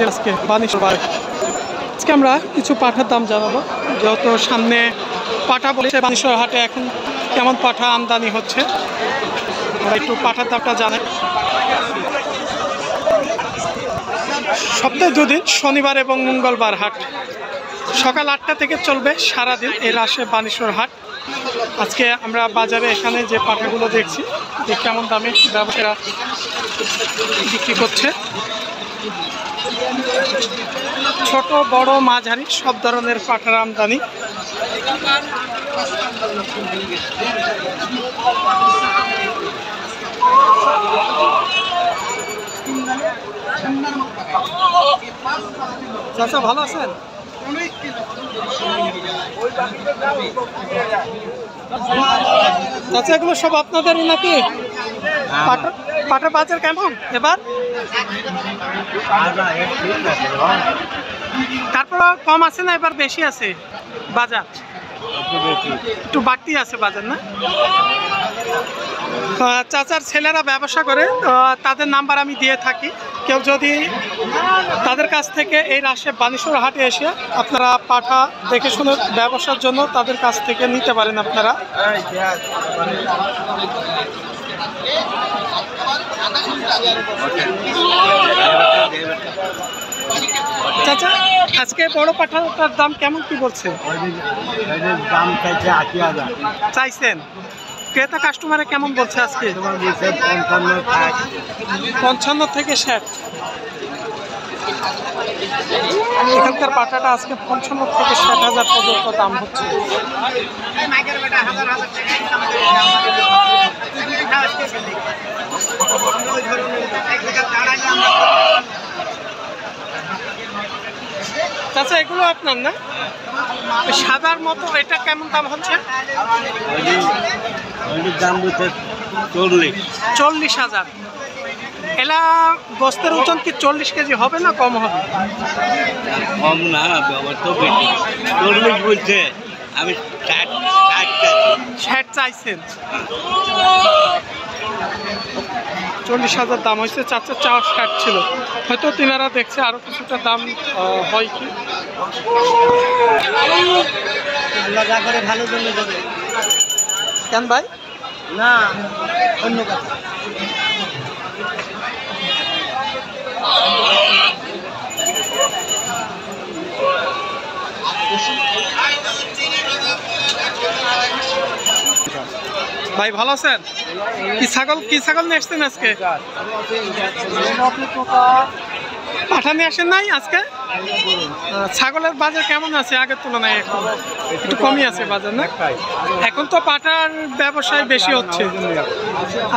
আজকে বানিশর বাজার। আজকে আমরা কিছু পাঠার দাম জানাবো, যেহেতু সামনে পাঠা বলেছে বানিশর হাটে এখন কেমন পাঠা আমদানি হচ্ছে, আমরা একটু পাঠার দামটা জানাই। সপ্তাহে দুদিন, শনিবার এবং মঙ্গলবার হাট, সকাল 8টা থেকে চলবে সারাদিন এই রাশে বানিশর হাট। আজকে আমরা বাজারে এখানে যে পাঠাগুলো দেখছি যে কেমন দামে ব্যবসায়ীরা বিক্রি করছে। ছোট বড় মাঝারি সব ধরনের পাঠার আমদানি। চাচা ভালো আছেন? চাচা এগুলো সব আপনাদেরই নাকি? পাঠার বাজার কেমন এবার? তারপর কম আছে না এবার বেশি আছে বাজার? একটু বাড়তি আছে বাজার না? চাচার ছেলেরা ব্যবসা করে, তাদের নাম্বার আমি দিয়ে থাকি। কেউ যদি তাদের কাছ থেকে এই রাশে বানিশর হাটে এসে আপনারা পাঠা দেখে শুনে ব্যবসার জন্য তাদের কাছ থেকে নিতে পারেন আপনারা। চাচা আজকে বড় পাঠাটার দাম কেমন কি বলছে? দাম চাইছে ৮০,০০০ চাইছেন? ক্রেতা কাস্টমারে কেমন বলছে আজকে? 55 থেকে 60। এখানকার পাঠাটা আজকে 55 থেকে 60,০০০ পর্যন্ত দাম হচ্ছে। চাচা এগুলো আপনার না? সাদার মতো এটা কেমন দাম হচ্ছে? দাম হচ্ছে 40,০০০। এলা বস্তার ওজন কি 40 কেজি হবে না কম হবে? কম না, তো বেশি 40 বলছে, আমি 60 চাইছেন। 40,০০০ দাম হয়েছে। চাচা চাওয়া 60 ছিল, হয়তো তিনারা দেখছে আরো কিছুটা দাম হয় কি। যা করে ভালো জন্য যাবে কেন ভাই? না অন্য কথা। ভাই ভালো আছেন? কি ছাগল নিয়ে আসছেন আজকে? পাঠা নিয়ে আসেন নাই আজকে? ছাগলের বাজার কেমন আছে আগের তুলনায়? একটু কমই আছে বাজার না? এখন তো পাঠার ব্যবসায় বেশি হচ্ছে।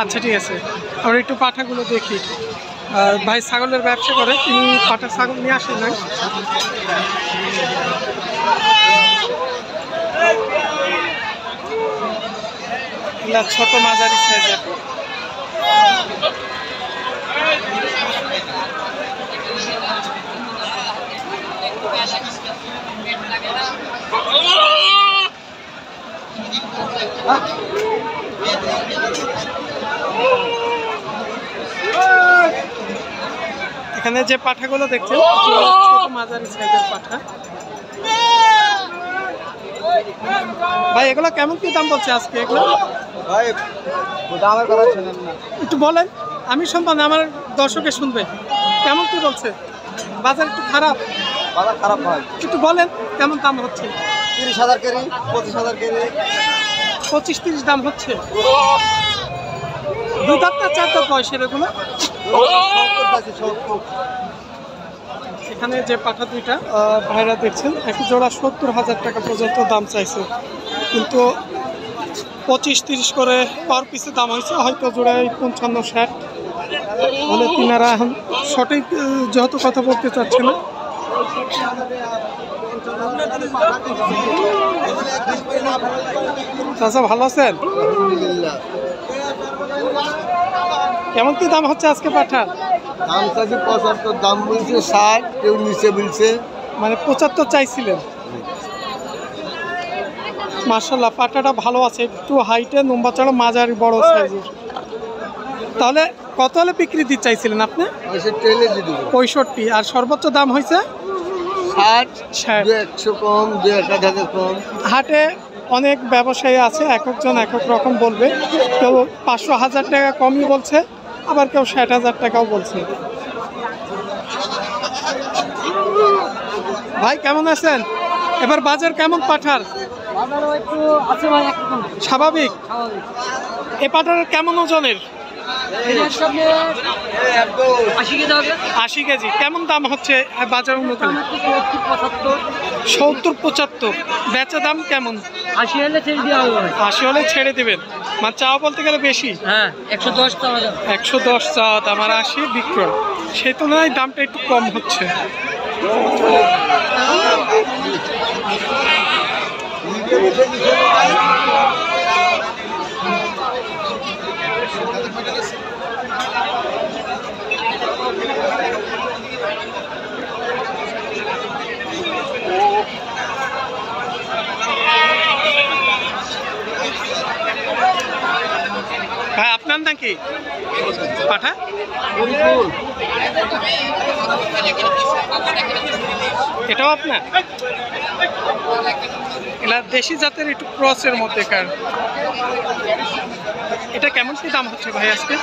আচ্ছা ঠিক আছে, আমরা একটু পাঠাগুলো দেখি। ভাই ছাগলের ব্যবসা করে, তিনি পাঠার ছাগল নিয়ে আসেন নাই। ছোট মাঝারি সাইজের। এখানে যে পাঠাগুলো দেখছেন ছোট মাঝারি সাইজের পাঠা। ভাই এগুলো কেমন কি দাম বলছে আজকে? এগুলো ভাই দামের কথা শুনেন না, একটু বলেন, আমি শুনবো না, আমার দর্শকে শুনবে। কেমন কি বলছে? বাজার একটু খারাপ? বাজার খারাপ ভাই, একটু বলেন কেমন দাম হচ্ছে? 30,০০০ কেজি, 25,০০০ কেজি। 25-30 দাম হচ্ছে। দুই দাঁত না চার দাঁত বয়সের এগুলো? এখানে যে পাঠা দুইটা ভাইরা দেখছেন এক জোড়া 70,০০০ টাকা পর্যন্ত দাম চাইছে, কিন্তু 25-30 করে পার পিসে দাম হয়েছে। হয়তো জোড়ায় 55-60 হলে তিনারা এখন সঠিক যেহেতু কথা বলতে চাচ্ছে না। চাচা ভালো আছেন? কেমন কি দাম হচ্ছে আজকে পাঠার? দাম চাইছে 75, দাম বলছে 60, কেউ নিচে বলছে। মানে 75 চাইছিলেন? মাশাআল্লাহ পাঠাটা ভালো আছে, একটু হাইটে, লম্বা চড়া, মাঝারি বড় সাইজের। তাহলে কত হলে বিক্রি দিতে চাইছিলেন আপনি? ওইসব ট্রেনে দিয়ে দেবো 65, আর সর্বোচ্চ দাম হয়েছে 60, 100 কম, 2-1,000 কম। হাটে অনেক ব্যবসায়ী আছে, এক একজন এক এক রকম বলবে। কেউ 500-1000 টাকা কমই বলছে, আবার কেউ 60,000 টাকাও বলছে। ভাই কেমন আছেন? এবার বাজার কেমন পাঠার? স্বাভাবিক। এ পাঠার কেমন ওজনের? 80 কেজি। কেমন দাম হচ্ছে বাজার অনুযায়ী? 70-75। বেচা দাম কেমন? 80 হলে ছেড়ে দিবেন। মানে চাওয়া বলতে গেলে বেশি। 110 চাওয়া দাম, আর 80 বিক্রয়। সেই তুলনায় দামটা একটু কম হচ্ছে। ভাই আপনার নাকি পাঠা? এটাও আপনার? এলা দেশি জাতের একটু ক্রসের মধ্যে কার। এটা কেমন কি দাম হচ্ছে ভাই আজকে?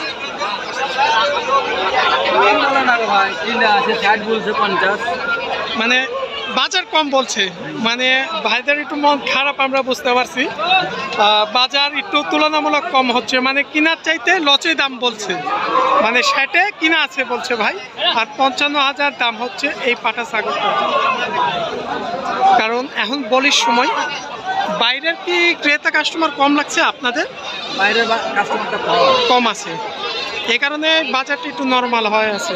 মানে বাজার কম বলছে, মানে ভাইদের একটু মন খারাপ আমরা বুঝতে পারছি। বাজার একটু তুলনামূলক কম হচ্ছে, মানে কিনার চাইতে লচে দাম বলছে, মানে 60-এ কিনা আছে বলছে ভাই, আর 55,000 দাম হচ্ছে এই পাঠা ছাগলটা। কারণ এখন বলির সময়। বাইরের কি ক্রেতা কাস্টমার কম লাগছে আপনাদের? বাইরের কাস্টমারটা কম আছে, এ কারণে বাজারটা একটু নরমাল হয়ে আছে।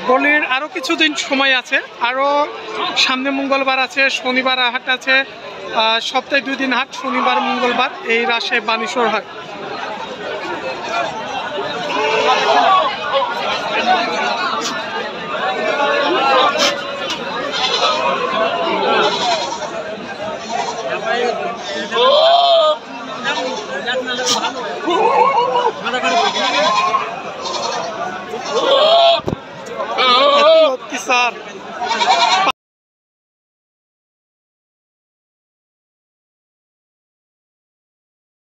বলির আরও কিছুদিন সময় আছে, আরও সামনে মঙ্গলবার আছে, শনিবার হাট আছে, সপ্তাহে 2 দিন হাট, শনিবার মঙ্গলবার এই রাজশাহী বানেশ্বর হাট।